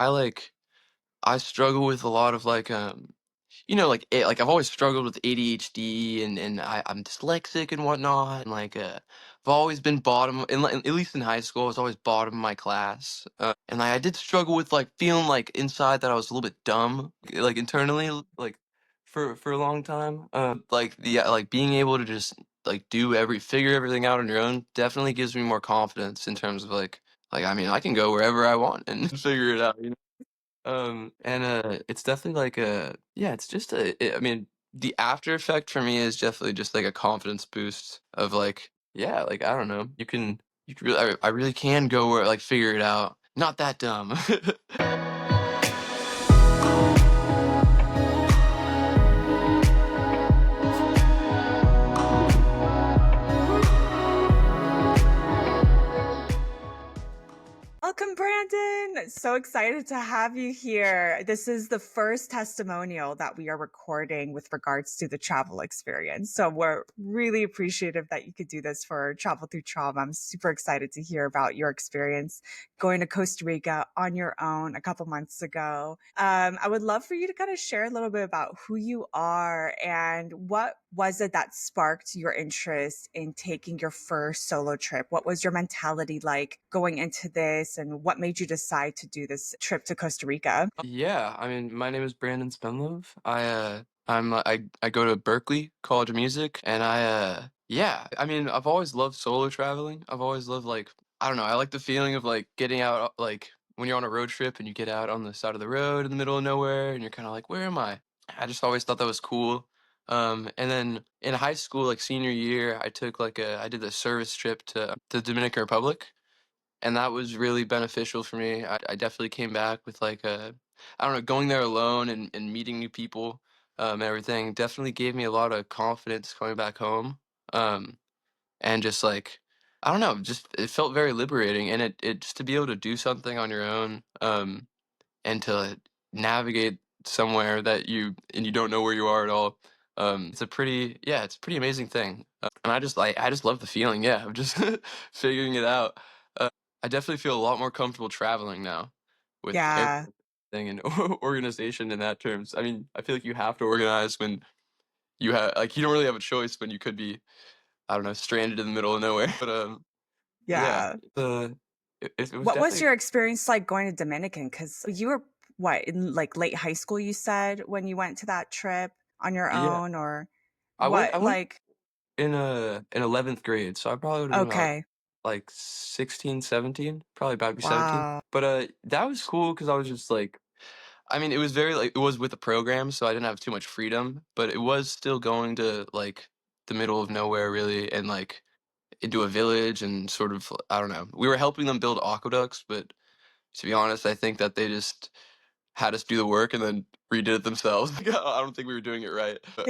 I like I struggle with a lot of like I've always struggled with ADHD and I'm dyslexic and whatnot. And I've always been bottom, at least in high school, I was always bottom of my class. And I did struggle with like feeling like inside that I was a little bit dumb, like internally, like for a long time. Like being able to just like figure everything out on your own definitely gives me more confidence in terms of like I mean I can go wherever I want and figure it out. It's definitely yeah, it's just I mean, the after effect for me is definitely just like a confidence boost of like, yeah, like I don't know, you can really, I really can go where like figure it out. Not that dumb. Welcome, Brandon. So excited to have you here. This is the first testimonial that we are recording with regards to the travel experience. So we're really appreciative that you could do this for Travel Through Trauma. I'm super excited to hear about your experience going to Costa Rica on your own a couple months ago. I would love for you to kind of share a little bit about who you are and what was it that sparked your interest in taking your first solo trip? What was your mentality like going into this, and what made you decide to do this trip to Costa Rica? Yeah, I mean, my name is Brandon Spendlove. I go to Berkeley College of Music, and yeah, I mean, I've always loved solo traveling. I've always loved like I don't know, I like the feeling of like getting out like when you're on a road trip and you get out on the side of the road in the middle of nowhere and you're kind of like, where am I? I just always thought that was cool. And then in high school, like senior year, I did a service trip to the Dominican Republic, and that was really beneficial for me. I definitely came back with I don't know, going there alone and meeting new people, everything definitely gave me a lot of confidence coming back home. Um, and just like, I don't know, just it felt very liberating, and it just to be able to do something on your own, and to navigate somewhere you don't know where you are at all. It's a pretty amazing thing. And I just love the feeling, yeah, of just figuring it out. I definitely feel a lot more comfortable traveling now with Yeah. everything and organization in that terms. I mean, I feel like you have to organize when you don't really have a choice when you could be, I don't know, stranded in the middle of nowhere. But yeah, Yeah. it was What was definitely your experience like going to Dominican? Because you were what, in like late high school, you said, when you went to that trip on your yeah. own, or I what? went Like, in 11th grade, so I probably would have been about okay. like 16, 17, probably about to be 17. Wow. But that was cool because I was just like, I mean, it was very like it was with a program, so I didn't have too much freedom, but it was still going to like the middle of nowhere really, and like into a village and sort of I don't know. We were helping them build aqueducts, but to be honest, I think that they just had us do the work and then redid it themselves. I don't think we were doing it right. But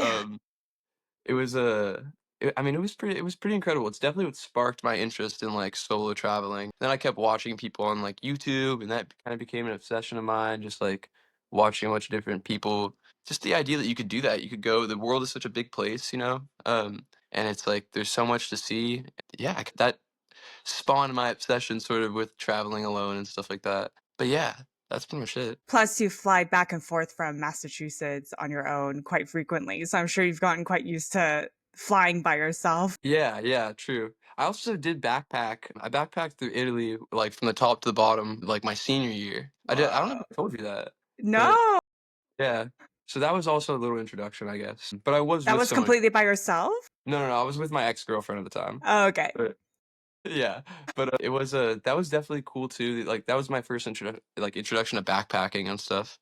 it was I mean, it was pretty incredible. It's definitely what sparked my interest in like solo traveling. Then I kept watching people on like YouTube, and that kind of became an obsession of mine. Just like watching a bunch of different people. Just the idea that you could do that, you could go. The world is such a big place, you know. And it's like there's so much to see. Yeah, that spawned my obsession sort of with traveling alone and stuff like that. But yeah, that's pretty much it. Plus, you fly back and forth from Massachusetts on your own quite frequently. So I'm sure you've gotten quite used to flying by yourself. Yeah, yeah, true. I also did backpack. I backpacked through Italy, like from the top to the bottom, like my senior year. I don't know if Whoa. I told you that, but No, yeah. So that was also a little introduction, I guess. But I was that with was someone. completely by yourself? No, I was with my ex-girlfriend at the time. Oh, okay. But yeah, but it was that was definitely cool too. Like that was my first introduction to backpacking and stuff.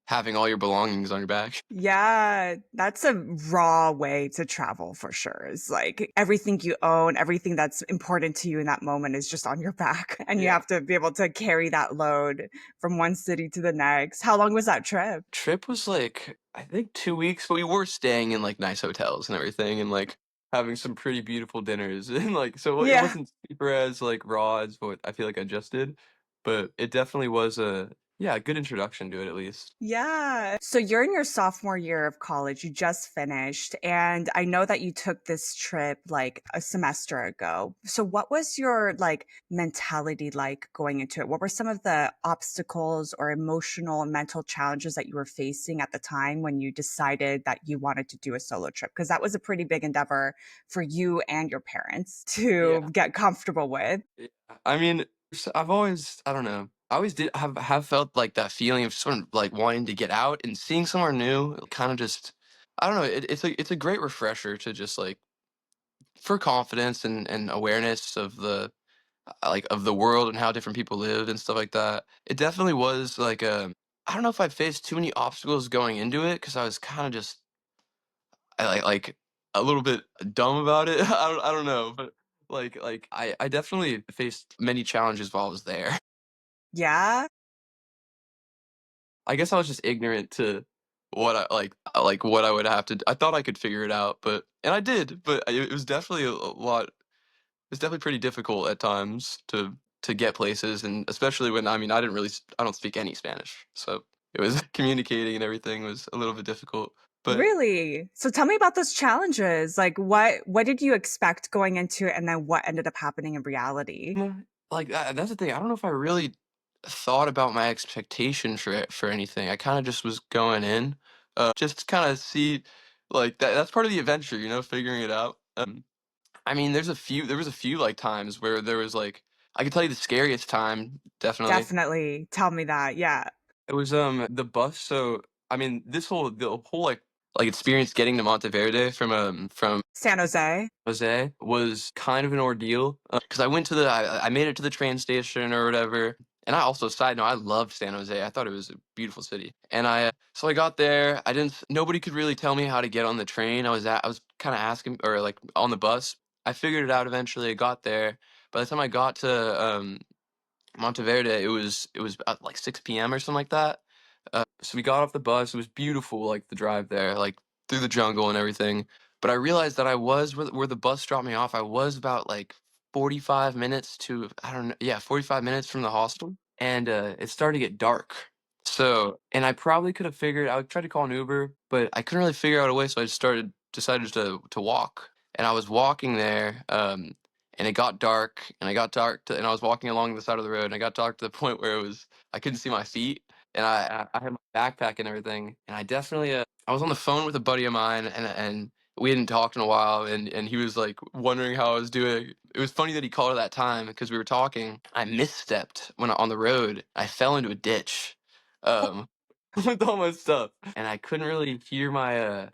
Having all your belongings on your back. Yeah, that's a raw way to travel for sure. It's like everything you own, everything that's important to you in that moment is just on your back. And you Yeah. have to be able to carry that load from one city to the next. How long was that trip? Trip was like I think 2 weeks, but we were staying in like nice hotels and everything, and like having some pretty beautiful dinners, and like so it Yeah. wasn't super as like raw as what I feel like I just did, but it definitely was a yeah, a good introduction to it at least. Yeah. So you're in your sophomore year of college. You just finished. And I know that you took this trip like a semester ago. So what was your like mentality like going into it? What were some of the obstacles or emotional and mental challenges that you were facing at the time when you decided that you wanted to do a solo trip? Because that was a pretty big endeavor for you and your parents to Yeah. get comfortable with. Yeah. I mean, I've always, I don't know. I always did have felt like that feeling of sort of like wanting to get out and seeing somewhere new. Kind of just, I don't know. It's a great refresher to just like for confidence and awareness of the like of the world and how different people live and stuff like that. It definitely was like I don't know if I faced too many obstacles going into it because I was kind of just like a little bit dumb about it. I don't know, but I definitely faced many challenges while I was there. Yeah. I guess I was just ignorant to what I what I would have to I thought I could figure it out, but and I did, but it was definitely a lot it's definitely pretty difficult at times to get places, and especially when I mean, I didn't really I don't speak any Spanish, so it was communicating and everything was a little bit difficult, but Really? So tell me about those challenges. Like what did you expect going into it and then what ended up happening in reality? like, that's the thing, I don't know if I really thought about my expectation for anything. I kinda just was going in, just to kinda see like, that's part of the adventure, figuring it out. I mean, there was a few, like, times where there was, like I could tell you the scariest time, definitely. Definitely. Tell me that. Yeah. It was, the bus, so, I mean, the whole, like, experience getting to Monteverde from San Jose. Jose was kind of an ordeal, because I made it to the train station or whatever, and I also side note, I loved San Jose, I thought it was a beautiful city, and so I got there, I didn't nobody could really tell me how to get on the train, I was kinda asking or, like, on the bus. I figured it out eventually, I got there. By the time I got to, Monteverde, it was at, like, 6 p.m. or something like that. So we got off the bus, it was beautiful, like, the drive there, like, through the jungle and everything, but I realized that I was where the bus dropped me off, I was about, like, 45 minutes to I don't know yeah, 45 minutes from the hostel, and, it started to get dark. So and I probably could have figured I tried to call an Uber, but I couldn't really figure out a way, so I just decided to walk, and I was walking there, and it got dark, and I got dark to and I was walking along the side of the road, and I got dark to the point where it was I couldn't see my feet, and I had my backpack and everything, and I definitely, I was on the phone with a buddy of mine, and we hadn't talked in a while, and he was, like, wondering how I was doing. It was funny that he called at that time because we were talking. I misstepped when on the road. I fell into a ditch, um, with all my stuff, and I couldn't really hear my,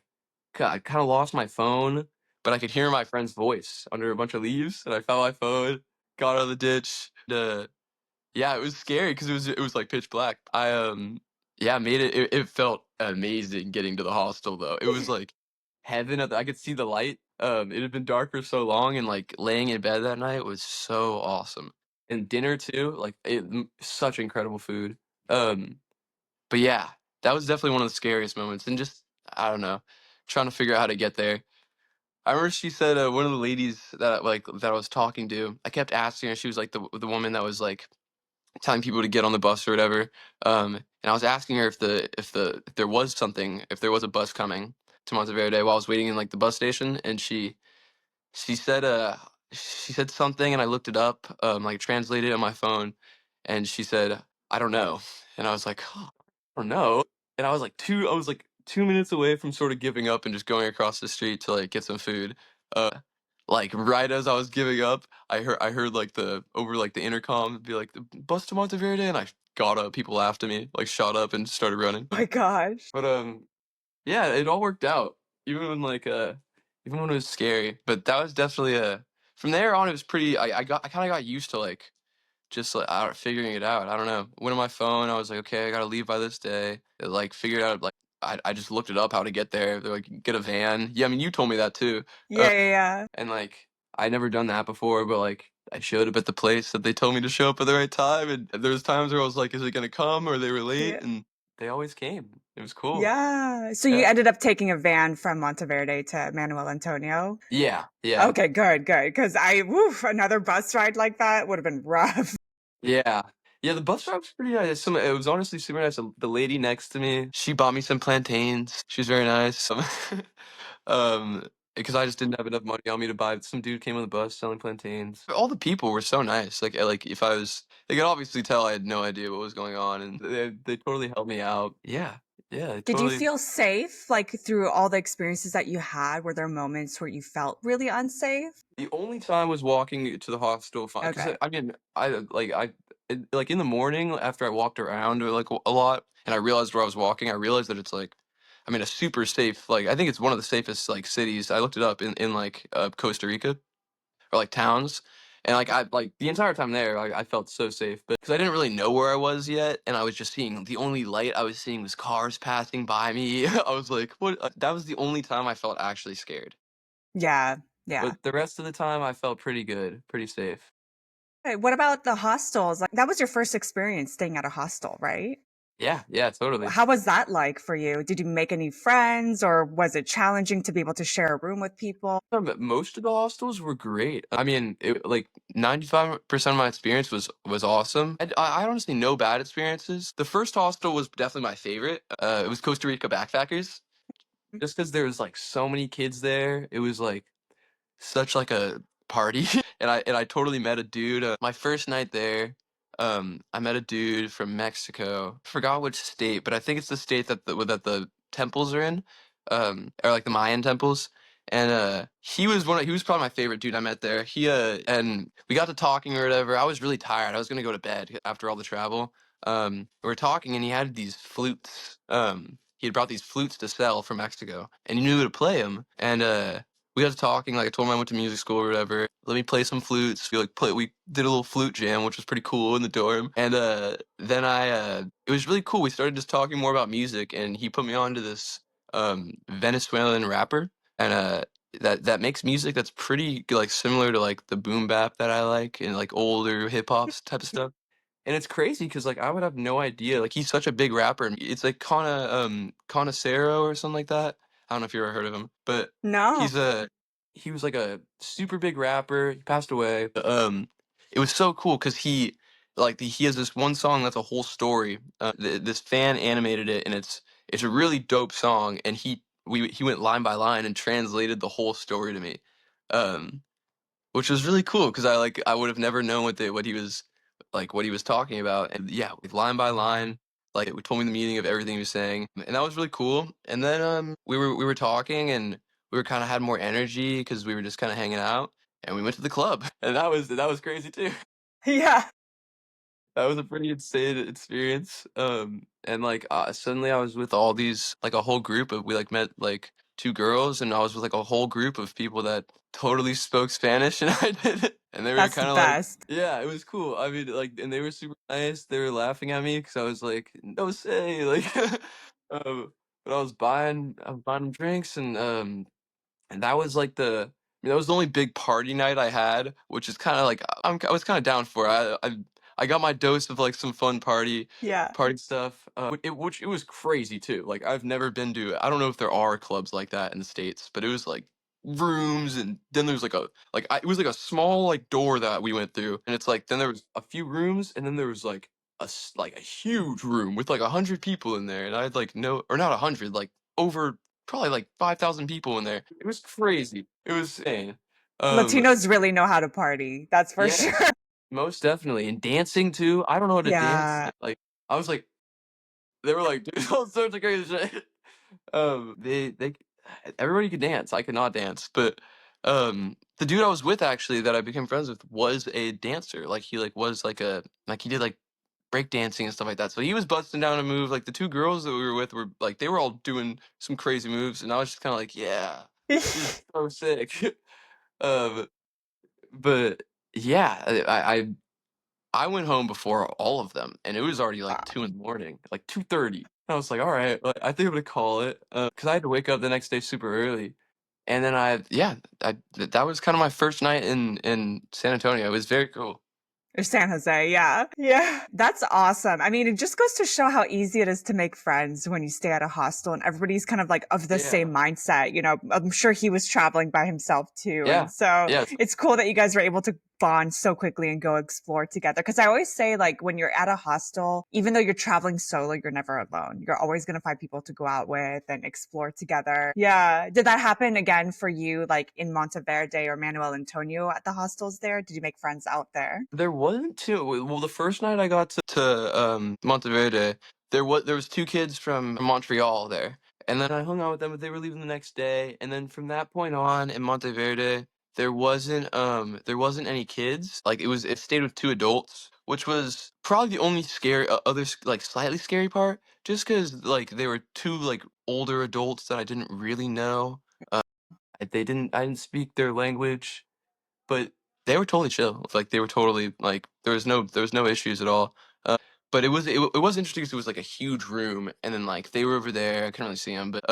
I kinda lost my phone, but I could hear my friend's voice under a bunch of leaves, and I found my phone, got out of the ditch, yeah, it was scary because it was, like, pitch black. Yeah, made it felt amazing getting to the hostel, though. It was, like, heaven at the I could see the light. It had been dark for so long, and, like, laying in bed that night was so awesome. And dinner too, like, such incredible food. Um, but yeah, that was definitely one of the scariest moments, and just I don't know, trying to figure out how to get there. I remember she said, one of the ladies that I was talking to, I kept asking her, she was, like, the woman that was, like, telling people to get on the bus or whatever. And I was asking her if there was something, if there was a bus coming to Monteverde while I was waiting in like the bus station, and she said she said something, and I looked it up, like translated it on my phone, and she said, "I don't know," and I was like, "Huh, I don't know," and I was like 2 minutes away from sort of giving up and just going across the street to like get some food. Like right as I was giving up, I heard like the over like the intercom be like the bus to Monteverde, and I got up. People laughed at me, like shot up and started running. My gosh. But yeah, it all worked out. Even when like even when it was scary. But that was definitely a from there on it was pretty I kinda got used to like just like figuring it out. I don't know. Went on my phone, I was like, okay, I gotta leave by this day. Like figured out like I just looked it up how to get there. They're like get a van. Yeah, I mean you told me that too. Yeah, yeah, yeah. And like I never done that before, but like I showed up at the place that they told me to show up at the right time, and there was times where I was like, "Is it gonna come?" Or they were late, Yeah. and they always came. It was cool. Yeah. So you Yeah. ended up taking a van from Monteverde to Manuel Antonio? Yeah, yeah, Okay, good, good. Because I woof, another bus ride like that would have been rough. yeah. Yeah, the bus ride was pretty nice. It was honestly super nice. The lady next to me, she bought me some plantains. She was very nice. Um, because I just didn't have enough money on me to buy. Some dude came on the bus selling plantains. All the people were so nice. Like if I was, they could obviously tell I had no idea what was going on, and they totally helped me out. Yeah, yeah, they Did you totally. feel safe, like, through all the experiences that you had? Were there moments where you felt really unsafe? The only time was walking to the hostel, because Okay. I mean, like, in the morning after I walked around, like, a lot, and I realized where I was walking, I realized that it's, like, I mean, a super safe, like, I think it's one of the safest, like, cities. I looked it up in like, Costa Rica, or, like, towns, and, like, the entire time there, I felt so safe, but because I didn't really know where I was yet, and I was just seeing the only light I was seeing was cars passing by me. I was like, "What?" That was the only time I felt actually scared. Yeah, yeah. But the rest of the time, I felt pretty good, pretty safe. Hey, what about the hostels? Like, that was your first experience staying at a hostel, right? Yeah, yeah, totally. How was that like for you? Did you make any friends, or was it challenging to be able to share a room with people? Most of the hostels were great. I mean, 95% of my experience was awesome. I honestly no bad experiences. The first hostel was definitely my favorite. It was Costa Rica backpackers, just because there was like so many kids there. It was like such like a party, and I totally met a dude, my first night there, I met a dude from Mexico. Forgot which state, but I think it's the state that the temples are in, or like the Mayan temples, and, he was probably my favorite dude I met there. And we got to talking or whatever. I was really tired. I was gonna go to bed after all the travel. We were talking, and he had these flutes. He had brought these flutes to sell from Mexico, and he knew how to play them, and, we got to talking, like, I told him I went to music school or whatever. Let me play some flutes. We did a little flute jam, which was pretty cool in the dorm. And then it was really cool. We started just talking more about music, and he put me on to this Venezuelan rapper, and that makes music that's pretty like similar to like the boom bap that I like, and like older hip hop type of stuff. And it's crazy because like I would have no idea. Like he's such a big rapper. And it's like Conocero or something like that. I don't know if you ever heard of him, but No. he's a he was like a super big rapper. He passed away. It was so cool because he has this one song that's a whole story. This fan animated it, and it's a really dope song. And he went line by line and translated the whole story to me. Um, which was really cool because I would have never known what he was talking about, and yeah, like, line by line, like, it told me the meaning of everything he was saying, and that was really cool, and then, we were talking, and we were kinda had more energy because we were just kinda hanging out, and we went to the club, and that was crazy too. Yeah. That was a pretty insane experience, and, like, suddenly I was with all these like, a whole group of we, like, met, like, 2 girls, and I was with, like, a whole group of people that totally spoke Spanish, and I didn't, and they were That's the kinda like best. yeah, it was cool. I mean, like, and they were super nice, they were laughing at me because I was like, "No say," like, but I was buying them drinks, and that was like that was the only big party night I had, which is kinda like I was kinda down for it. I got my dose of, like, some fun Yeah. party stuff, which it was crazy too. Like, I've never been to I don't know if there are clubs like that in the States, but it was, like, rooms, and then there's, it was, like, a small, like, door that we went through, and it's, like then there was a few rooms, and then there was, like, a huge room with, like, 100 people in there, and I had, like, no or not 100, like, over probably, like, 5,000 people in there. It was crazy. It was insane. Um, Latinos really know how to party. That's for sure. yes, most definitely, and dancing too. I don't know how to dance. Yeah. Like, I was like they were like, "Dude, all sorts of crazy shit." They everybody could dance. I could not dance, but, the dude I was with actually that I became friends with was a dancer. Like, he, like, was he did, like, break dancing and stuff like that. So he was busting down a move. Like, the 2 girls that we were with were like, they were all doing some crazy moves, and I was just kinda like, "Yeah, this is so sick." Um, but yeah, I went home before all of them, and it was already, like, 2 Wow. in the morning, like, 2:30. I was like, "Alright, like, I think I'm gonna call it," because I had to wake up the next day super early, and then that was kinda my first night in San Antonio. It was very cool. Or San Jose, yeah. Yeah. That's awesome. I mean, it just goes to show how easy it is to make friends when you stay at a hostel and everybody's kind of like of the Yeah. same mindset. I'm sure he was traveling by himself too. And Yeah. so Yeah. it's cool that you guys were able to bond so quickly and go explore together. Because I always say, like, when you're at a hostel, even though you're traveling solo, you're never alone. You're always going to find people to go out with and explore together. Yeah. Did that happen again for you, like in Monteverde or Manuel Antonio at the hostels there? Did you make friends out there? There wasn't too well, the first night I got Monteverde, there was 2 kids from Montreal there, and then I hung out with them, but they were leaving the next day, and then from that point on in Monteverde, there wasn't any kids, like, it stayed with 2 adults, which was probably the only scary other s like, slightly scary part, just 'cause, like, they were 2, like, older adults that I didn't really know, I didn't speak their language, but they were totally chill. Like, they were totally like, there was no issues at all. But it was interesting 'cause it was, like, a huge room, and then, like, they were over there, I couldn't really see them, but,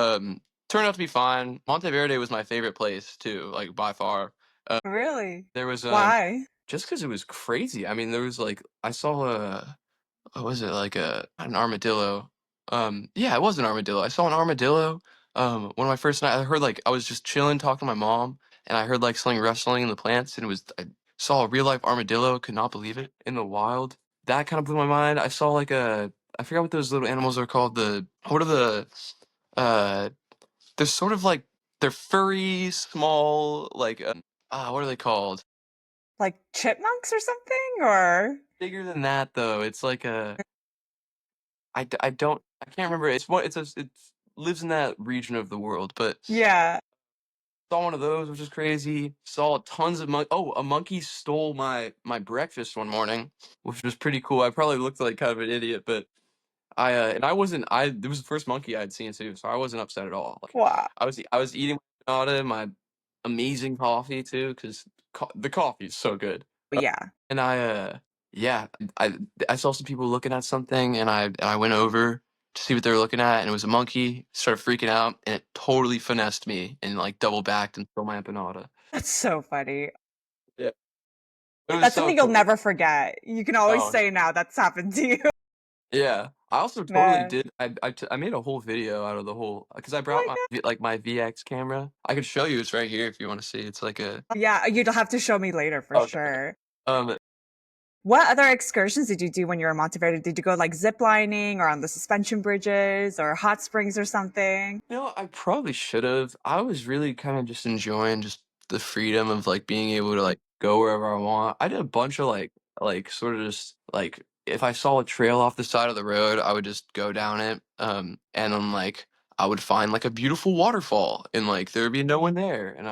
turned out to be fine. Monteverde was my favorite place too, like, by far. Uh, Really? there was, Why? just 'cause it was crazy. I mean, there was, like I saw a what was it? Like an armadillo. Yeah, it was an armadillo. I saw an armadillo. One of my first night, I heard like I was just chilling, talking to my mom, and I heard like something rustling in the plants, and I saw a real life armadillo. Could not believe it in the wild. That kind of blew my mind. I saw like I forgot what those little animals are called. What are uh they're sort of like they're furry, small, like what are they called? Like chipmunks or something? Or Bigger than that though. It's like a I don't I can't remember. It's lives in that region of the world, but yeah. saw one of those, which is crazy. Saw tons of a monkey stole my breakfast one morning, which was pretty cool. I probably looked like kind of an idiot, but I wasn't I it was the first monkey I'd seen too, so I wasn't upset at all. Like Wow. I was eating my banana, my amazing coffee too, because the coffee is so good. Yeah. And yeah, I I saw some people looking at something, and I went over to see what they were looking at, and it was a monkey. Started freaking out, and it totally finessed me and like double backed and stole my empanada. That's so funny. Yeah, it was That's so something you'll cool. never forget. You can always Oh say now that's happened to you. yeah, I also totally Man. did. I made a whole video out of the whole because I Oh brought my god. like my VX camera. I could show you. It's right here if you want to see. It's like a Yeah, you'd have to show me later for okay. Okay. sure. Um, What other excursions did you do when you were in Monteverde? Did you go like zip lining or on the suspension bridges or hot springs or something? I probably should have. I was really kind of just enjoying just the freedom of like being able to like go wherever I want. I did a bunch of like sort of just like if I saw a trail off the side of the road, I would just go down it. And then like I would find like a beautiful waterfall and like there would be no one there. And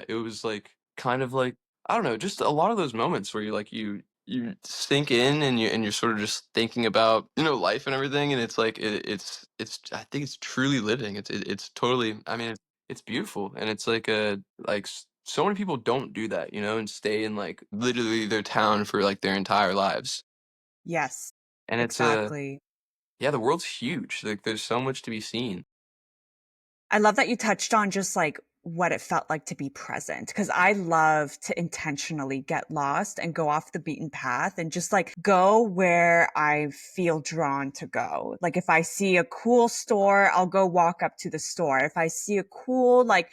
it was like kind of like I don't know, just a lot of those moments where you sink in and you're sort of just thinking about life and everything, and it's like it's I think it's truly living. It's totally, I mean, it's beautiful, and it's like so many people don't do that, and stay in like literally their town for like their entire lives, Yes, and it's exactly. yeah, the world's huge, like there's so much to be seen. I love that you touched on just like what it felt like to be present because I love to intentionally get lost and go off the beaten path and just like go where I feel drawn to go. Like if I see a cool store, I'll go walk up to the store. If I see a cool, like,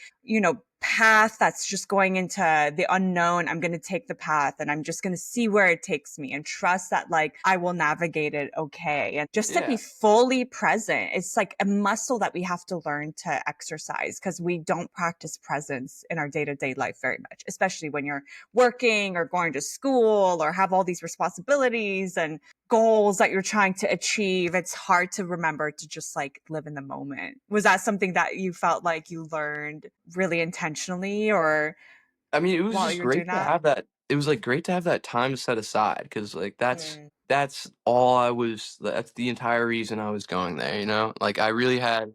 path that's just going into the unknown, I'm going to take the path and I'm just going to see where it takes me and trust that like I will navigate it okay. And just to be Yeah. fully present, it's like a muscle that we have to learn to exercise because we don't practice presence in our day to day life very much, especially when you're working or going to school or have all these responsibilities and goals that you're trying to achieve. It's hard to remember to just like live in the moment. Was that something that you felt like you learned really intentionally or I mean, it was while just you were doing great to that? have that it was, like, great to have that time set aside because like, Mm, that's that's the entire reason I was going there, you know? Like, I really had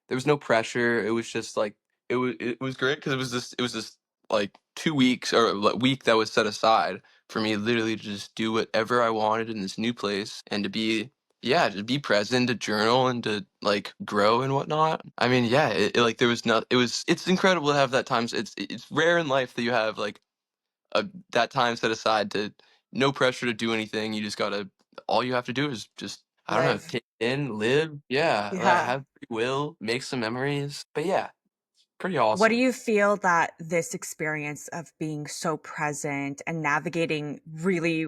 there was no pressure, it was just, like it was great because it was this, like, 2 weeks or week that was set aside for me literally to just do whatever I wanted in this new place and to be yeah, to be present, to journal, and to, like, grow and whatnot. I mean, yeah, like, there was no it's incredible to have that time, it's rare in life that you have, like, that time set aside to no pressure to do anything, you just gotta all you have to do is just, I don't know, live. take it in, live, yeah, Yeah. have free will, make some memories, but yeah. pretty What do awesome. you feel that this experience of being so present and navigating really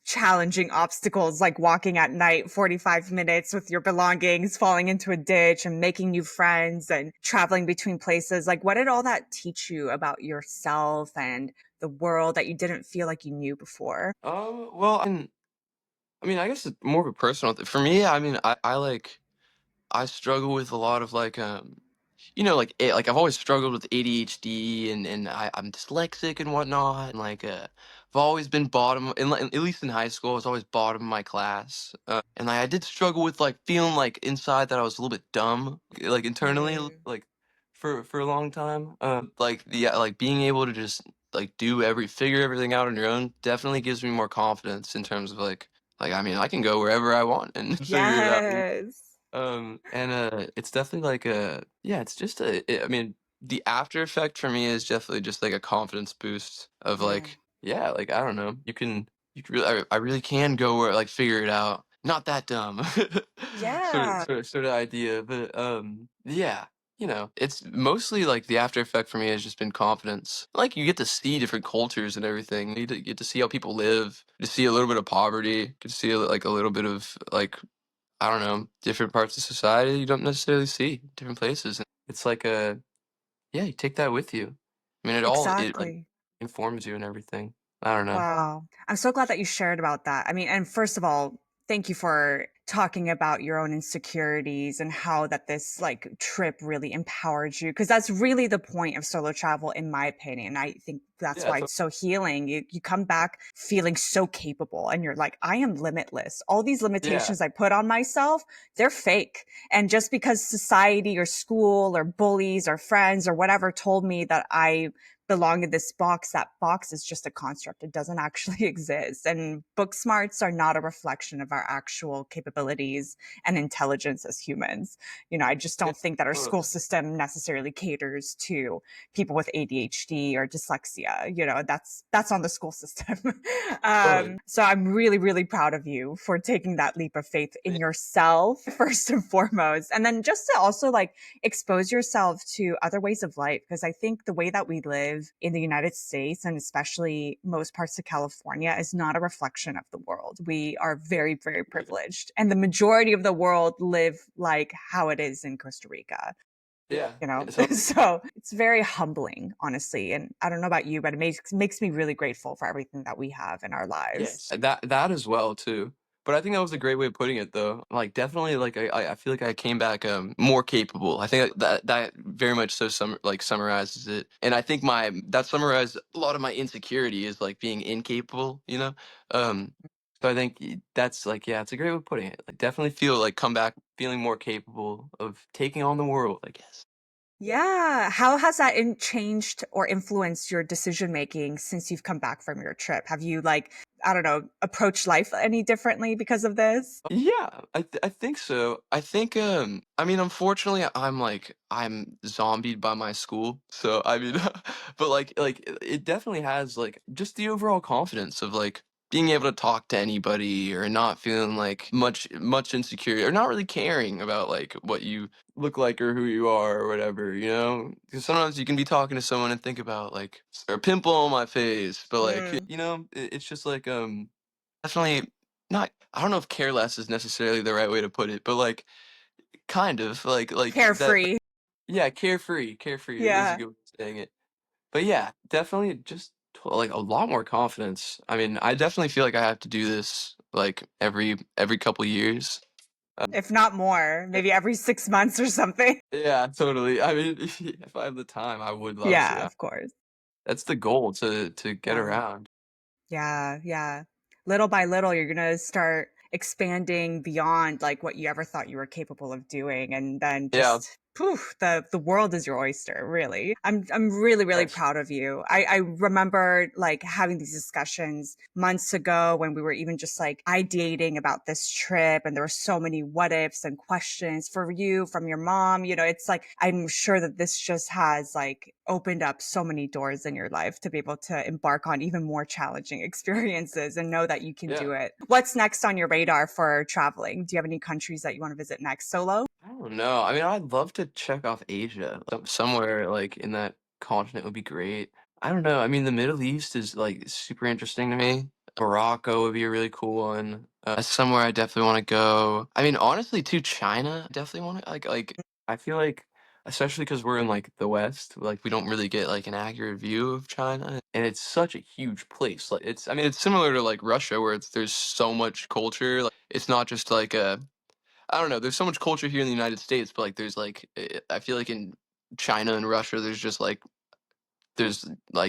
challenging obstacles, like walking at night 45 minutes with your belongings, falling into a ditch and making new friends and traveling between places, like what did all that teach you about yourself and the world that you didn't feel like you knew before? Well, I mean, I guess it's more of a personal thing. For me, I mean, I struggle with a lot of like like like I've always struggled with ADHD and I'm dyslexic and whatnot and like I've always been bottom in at least in high school I was always bottom of my class and like I did struggle with like feeling like inside that I was a little bit dumb like internally Mm, like for a long time like the like being able to just like figure everything out on your own definitely gives me more confidence in terms of like I mean I can go wherever I want and figure it out. yes. And it's definitely like yeah, it's just I mean, the after effect for me is definitely just like a confidence boost of Mm, like, yeah, like I don't know, you can really I really can go where like figure it out. Not that dumb. yeah, Sort of idea, but yeah, it's mostly like the after effect for me has just been confidence. Like you get to see different cultures and everything. Get to see how people live, to see a little bit of poverty, get to see like a little bit of like I don't know, different parts of society you don't necessarily see, different places. And it's like a yeah, you take that with you. I mean, it like exactly. informs you and everything. I don't know. Wow. I'm so glad that you shared about that. I mean, and first of all, thank you for talking about your own insecurities and how that this like trip really empowered you because that's really the point of solo travel in my opinion. I think that's Yeah, why it's so healing. You come back feeling so capable and you're like, I am limitless. All these yeah, limitations I put on myself, they're fake. And just because society or school or bullies or friends or whatever told me that I belong in this box, that box is just a construct. It doesn't actually exist. And book smarts are not a reflection of our actual capabilities and intelligence as humans. I just yeah, don't think that our school totally, system necessarily caters to people with ADHD or dyslexia. That's on the school system. totally. So I'm really, really proud of you for taking that leap of faith in yourself first and foremost. And then just to also like expose yourself to other ways of life because I think the way that we live in the United States and especially most parts of California is not a reflection of the world. We are very, very privileged, and the majority of the world live like how it is in Costa Rica. Yeah, You know, yeah, totally. so it's very humbling, honestly. And I don't know about you, but it makes me really grateful for everything that we have in our lives. Yes, that as well too. But I think that was a great way of putting it though. Like definitely like I feel like I came back more capable. I think that very much so summarizes it. And I think my that summarized a lot of my insecurity is like being incapable, you know? So I think that's like yeah, it's a great way of putting it. Like definitely feel like come back feeling more capable of taking on the world, I guess. Yeah. How has that changed or influenced your decision making since you've come back from your trip? Have you like, I don't know, approached life any differently because of this? Yeah, I think so. I think I mean unfortunately I'm zombied by my school. So I mean but like it definitely has like just the overall confidence of like being able to talk to anybody or not feeling like much insecurity or not really caring about like what you look like or who you are or whatever, you know? Because sometimes you can be talking to someone and think about like a pimple on my face, but like Mm, it's just like definitely not I don't know if careless is necessarily the right way to put it, but, like, kind of, like, that carefree. yeah, carefree is a Yeah. good way of saying it. But, yeah, definitely just like, a lot more confidence. I mean, I definitely feel like I have to do this, like, every couple years. Um, If not more, yeah maybe every 6 months or something. yeah, totally. I mean, if I have the time, I would love Yeah, to. of course. That's the goal to get Wow. around. Yeah, yeah. Little by little, you're gonna start expanding beyond like what you ever thought you were capable of doing, and then Yeah, just poof, the world is your oyster. Really, I'm really really yes. proud of you. I remember like having these discussions months ago when we were even just like ideating about this trip, and there were so many what ifs and questions for you from your mom. It's like I'm sure that this just has like opened up so many doors in your life to be able to embark on even more challenging experiences and know that you can Yeah. do it. What's next on your radar for traveling? Do you have any countries that you want to visit next solo? don't know. I mean, I'd love to check off Asia. Somewhere like in that continent would be great. I don't know. I mean, the Middle East is like super interesting to me. Morocco would be a really cool one. Somewhere I definitely want to go. I mean, honestly, to China, I definitely want to I feel like, especially because we're in like the West, like we don't really get like an accurate view of China, and it's such a huge place. Like it's, I mean, it's similar to like Russia, where there's so much culture. Like it's not just like a I don't know. There's so much culture here in the United States, but like there's like I feel like in China and Russia, there's like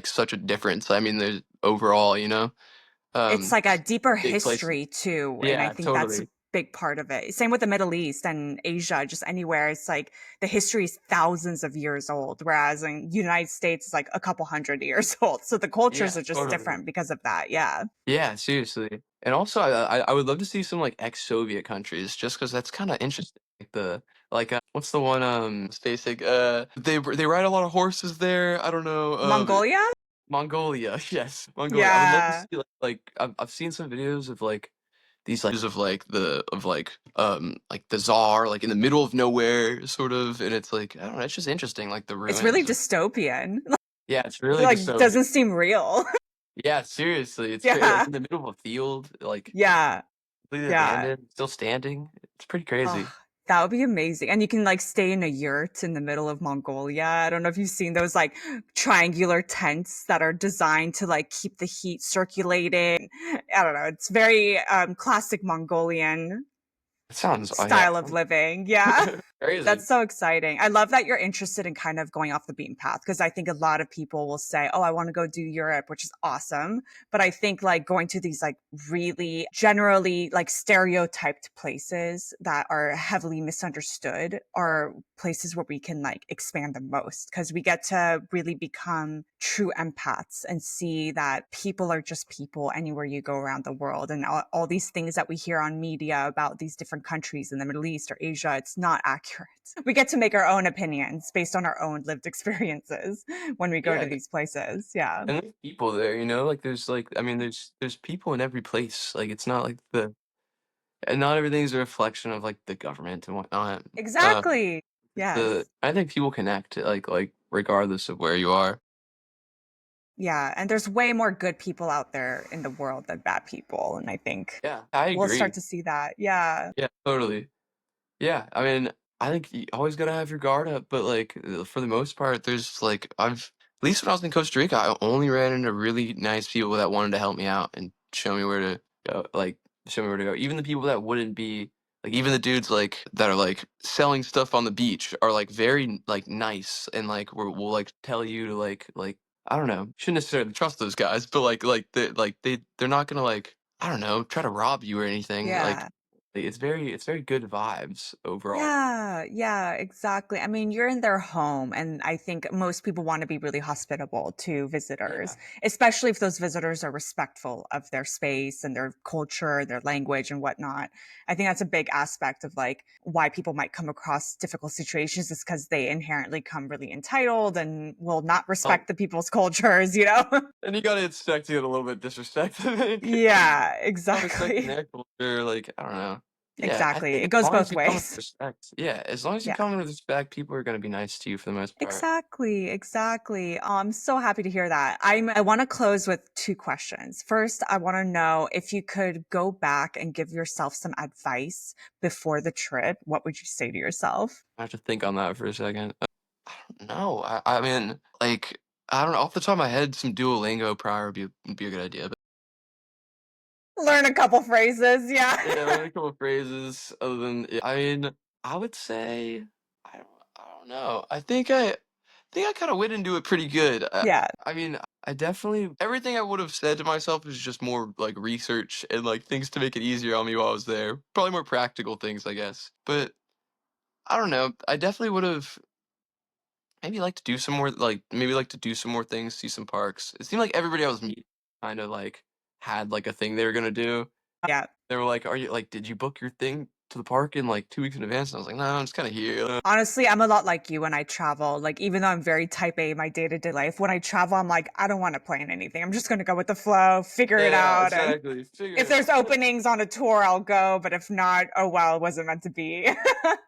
such a difference. I mean, there's overall, It's like a deeper big places. history too, and I Yeah, think that's a totally. big part of it. Same with the Middle East and Asia, just anywhere. It's like the history is thousands of years old, whereas in United States it's like a couple hundred years old. So the cultures Yeah, are just totally. different because of that. Yeah. Yeah, seriously. And also, I would love to see some like ex-Soviet countries, just because that's kind of interesting. Like what's the one basic they ride a lot of horses there. I don't know. Mongolia? Mongolia, yes, Mongolia. I would love to Yeah. see I've seen some videos of like these like the czar like in the middle of nowhere sort of, and it's like I don't know, it's just interesting like the It's really ruins of dystopian. yeah, it's really Like dystopian. doesn't seem real. Yeah, seriously, it's crazy. Like Yeah. in the middle of a field, like Yeah. completely Yeah. abandoned, still standing. It's pretty Oh, crazy. that would be amazing. And you can like stay in a yurt in the middle of Mongolia. I don't know if you've seen those like triangular tents that are designed to like keep the heat circulating. I don't know. It's very classic Mongolian It sounds oh yeah, style of living. Yeah. crazy. That's so exciting. I love that you're interested in kind of going off the beaten path because I think a lot of people will say, "Oh, I want to go do Europe," which is awesome. But I think like going to these like really generally like stereotyped places that are heavily misunderstood are places where we can like expand the most because we get to really become true empaths and see that people are just people anywhere you go around the world. And all these things that we hear on media about these different countries in the Middle East or Asia, it's not accurate. We get to make our own opinions based on our own lived experiences when we go to Yeah, these places. Yeah. and there's people there, like there's like I mean there's people in every place. Like it's not like the and not everything's a reflection of like the government and whatnot. Exactly. The Yes. I think people connect like regardless of where you are. Yeah. And there's way more good people out there in the world than bad people. And I think Yeah, I we'll start agree. to see that. Yeah. Yeah, totally. Yeah, I mean, I think you always gotta have your guard up, but like for the most part, there's like at least when I was in Costa Rica, I only ran into really nice people that wanted to help me out and show me where to go, like show me where to go. Even the people that wouldn't be like even the dudes like that are like selling stuff on the beach are like very like nice and like will like tell you to like I don't know, shouldn't necessarily trust those guys, but they're not gonna like I don't know, try to rob you or anything. Like Yeah. it's very good vibes overall. Yeah, yeah, exactly. I mean, you're in their home, and I think most people want to be really hospitable to Yeah. visitors, especially if those visitors are respectful of their space and their culture, their language, and whatnot. I think that's a big aspect of like why people might come across difficult situations is because they inherently come really entitled and will not Um, respect the people's cultures, you know? and you gotta expect to get a little bit disrespected, I think. Yeah, Not respecting exactly. their culture, like, I don't know. Yeah, I Exactly. think It as goes long as both you come with ways. respect. Yeah, as long as you Yeah. come with respect, people are gonna be nice to you for the most part. Exactly, exactly. Oh, I'm so happy to hear that. I want to close with two questions. First, I want to know if you could go back and give yourself some advice before the trip, what would you say to yourself? I have to think on that for a second. I don't know. I mean, like, I don't know. Off the top of my head, some Duolingo prior would be a good idea. But Learn a couple phrases, yeah. yeah, learn a couple phrases. Other than, yeah, I mean, I would say, I don't, I don't know. think I kind of went into it pretty good. Yeah. I mean, I definitely everything I would have said to myself is just more like research and like things to make it easier on me while I was there. Probably more practical things, I guess. But I don't know. I definitely would have maybe like to do some more maybe like to do some more things, see some parks. It seemed like everybody I was meeting kind of like had like a thing they were gonna do. Yeah. They were like, "Are you like, did you book your thing to the park in like 2 weeks in advance. And I was like, no, I'm just kind of here. Honestly, I'm a lot like you when I travel. Like, even though I'm very type A in my day-to-day life, when I travel, I'm like, I don't want to plan anything. I'm just going to go with the flow, figure it Yeah, out. And exactly. Figure if it there's out. openings on a tour, I'll go. But if not, oh well, it wasn't meant to be.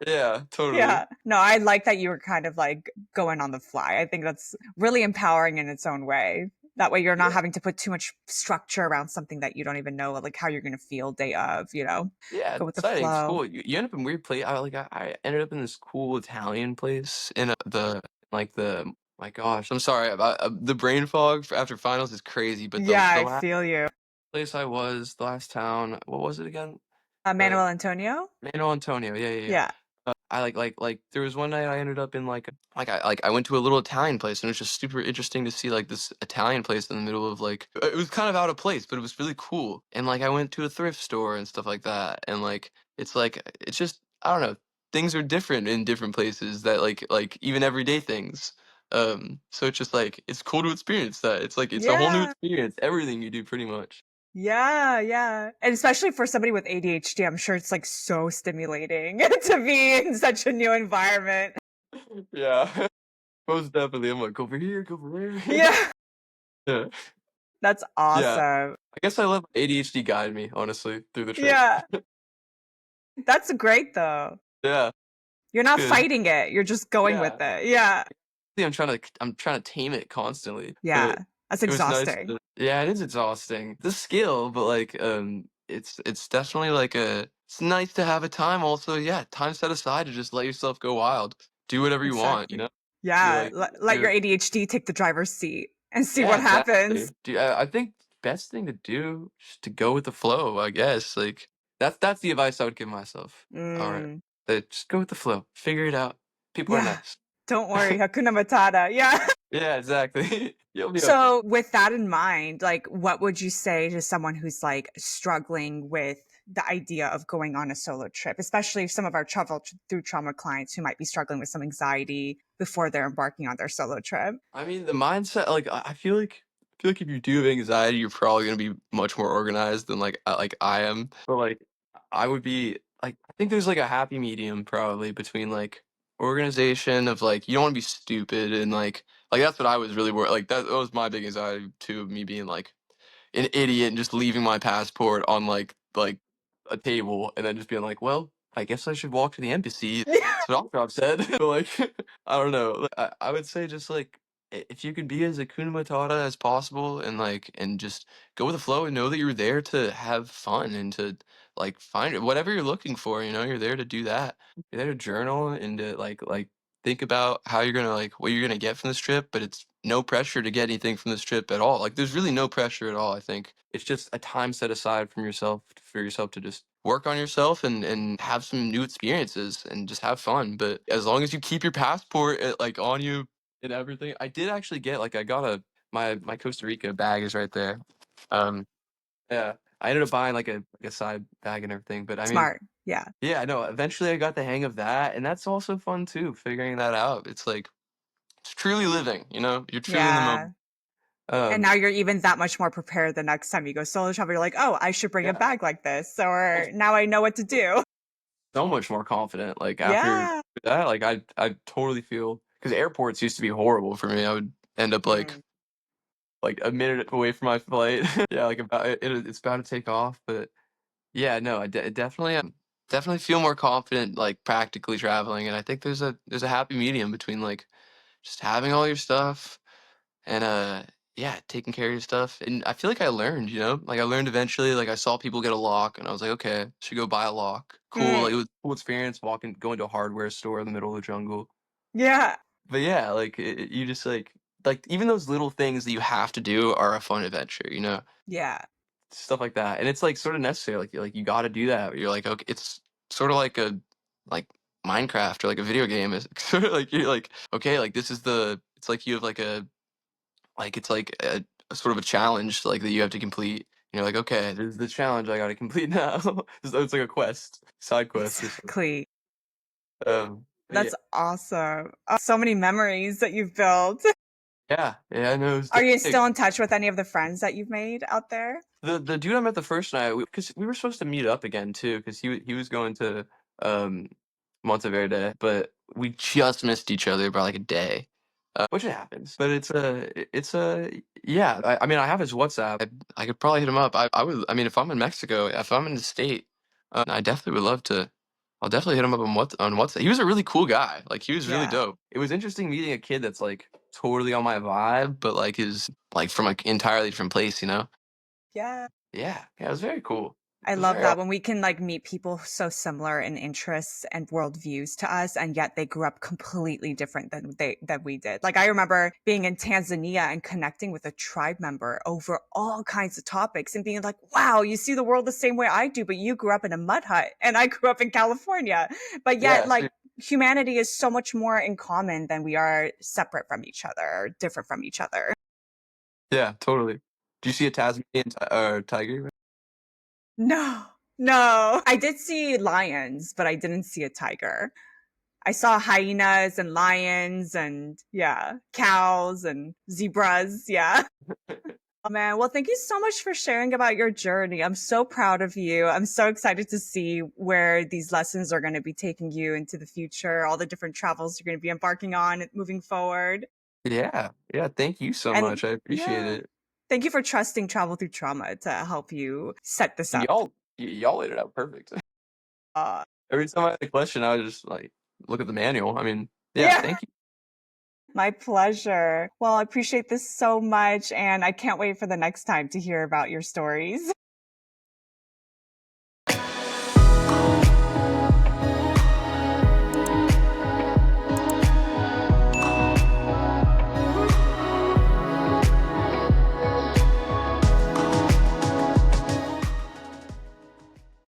Yeah, totally. Yeah. No, I like that you were kind of like going on the fly. I think that's really empowering in its own way. That way you're not Yeah. having to put too much structure around something that you don't even know, like how you're going to feel day of, Yeah, go it's with the exciting. It's flow. cool. You end up in weird place. I ended up in this cool Italian place in my gosh, I'm sorry about the brain fog after finals is crazy, but Yeah, the I last feel you. place I was, the last town, what was it again? Uh, Manuel Antonio? Mano Antonio. Yeah, yeah, yeah. Yeah. I there was one night I ended up in I went to a little Italian place and it was just super interesting to see like this Italian place in the middle of like it was kind of out of place, but it was really cool. And like I went to a thrift store and stuff like that. And it's just I don't know, things are different in different places that like even everyday things. So it's just like it's cool to experience that. It's like it's a whole new Yeah. experience, everything you do pretty much. Yeah, yeah. And especially for somebody with ADHD, I'm sure it's like so stimulating to be in such a new environment. Yeah. Most definitely. I'm like, over here, go over there. Yeah. Yeah. That's Yeah. awesome. I guess I let ADHD guide me, honestly, through the trip. Yeah. That's great though. Yeah, You're it's not good. fighting it. You're just going with Yeah. it. Yeah. See, I'm trying to tame it constantly, but Yeah. That's it was nice exhausting. to yeah, it is exhausting. The skill, but it's definitely like a it's nice to have a time also, yeah, time set aside to just let yourself go wild. Do whatever you want, you Exactly. know? You're Yeah. like Let your you're ADHD take the driver's seat and see yeah, what happens. exactly. I think best thing to do is to go with the flow, I guess. Like that's the advice I would give myself. All right. Mm. That just go with the flow. Figure it out. People are Yeah. nice. Don't worry. Hakuna Matata. Yeah. Yeah, exactly. You'll be okay. So, with that in mind, like, what would you say to someone who's like struggling with the idea of going on a solo trip, especially some of our through trauma clients who might be struggling with some anxiety before they're embarking on their solo trip? I mean, the mindset, like I feel like if you do have anxiety, you're probably gonna be much more organized than like I am. But like, I would be like, I think there's like a happy medium probably between like organization of like you don't want to be stupid and like that's what I was really worried. Like that was my big anxiety too, of me being like an idiot and just leaving my passport on like a table and then just being like, well, I guess I should walk to the embassy. That's what Alcrop said. But like, I don't know. I would say just like if you could be as Akuna Matata as possible and and just go with the flow and know that you're there to have fun and to like find whatever you're looking for. You know, you're there to do that. You're there to journal and to like think about how you're gonna like what you're gonna get from this trip, but it's no pressure to get anything from this trip at all. Like there's really no pressure at all. I think it's just a time set aside from yourself for yourself to just work on yourself and have some new experiences and just have fun. But as long as you keep your passport like on you and everything, I did actually get like I got a my Costa Rica bag is right there. Um, yeah, I ended up buying like a side bag and everything. But I mean, Smart. Yeah. yeah, no, eventually I got the hang of that, and that's also fun too, figuring that out. It's like it's truly living, you know? You're truly in the Yeah. moment. And Um, now you're even that much more prepared the next time you go solo travel. You're like, oh, I should bring a yeah, bag like this. well, Or now I know what to do. so much more confident. Like after Yeah. that, like I totally feel because airports used to be horrible for me. I would end up Mm. like a minute away from my flight. Yeah, like it's about to take off, but yeah, no, definitely definitely feel more confident like practically traveling, and I think there's a happy medium between like just having all your stuff and yeah, taking care of your stuff. And I feel like I learned, you know, like I learned eventually. Like I saw people get a lock, and I was like, okay, should go buy a lock. Cool, Mm. like it was a cool experience going to a hardware store in the middle of the jungle. Yeah. But yeah, you just like even those little things that you have to do are a fun adventure, you know, Yeah. stuff like that. And it's like sort of necessary. Like you got to do that. You're like, okay, it's sort of like a like Minecraft or like a video game. Is sort of like you're like, okay, like this is the. It's like you have it's like a sort of a challenge like that you have to complete. You're like, okay, this is the challenge I got to complete now. It's like a quest, side quest or something. Exactly. But yeah, That's awesome. So many memories that you've built. yeah, no, it was Are you definitely still in touch with any of the friends that you've made out there? the dude I met the first night because we were supposed to meet up again too because he was going to um, Monteverde, but we just missed each other by like a day, which it happens. But yeah. I mean, I have his WhatsApp. I could probably hit him up. I would. I mean, if I'm in Mexico, if I'm in the state, I definitely would love to. I'll definitely hit him up on WhatsApp. He was a really cool guy. Like he was really Yeah. dope. It was interesting meeting a kid that's like totally on my vibe, but like is like from like entirely different place. You know? Yeah. Yeah. Yeah. It was very cool. I It was love very that when we can like meet people so similar in interests and worldviews to us, and yet they grew up completely different than we did. Like I remember being in Tanzania and connecting with a tribe member over all kinds of topics and being like, wow, you see the world the same way I do, but you grew up in a mud hut and I grew up in California. But yet, yeah. like humanity is so much more in common than we are separate from each other, or different from each other. Yeah. Totally. Do you see a Tasmanian tiger? No, no. I did see lions, but I didn't see a tiger. I saw hyenas and lions and yeah, cows and zebras. Yeah. Oh man. Well, thank you so much for sharing about your journey. I'm so proud of you. I'm so excited to see where these lessons are going to be taking you into the future, all the different travels you're going to be embarking on moving forward. Yeah. Yeah. Thank you so And much. I appreciate yeah, it. thank you for trusting Travel Through Trauma to help you set this And up. y'all laid it out perfect. Uh, Every time I had a question, I would just like look at the manual. I mean, yeah, yeah. thank you. My pleasure. Well, I appreciate this so much, and I can't wait for the next time to hear about your stories.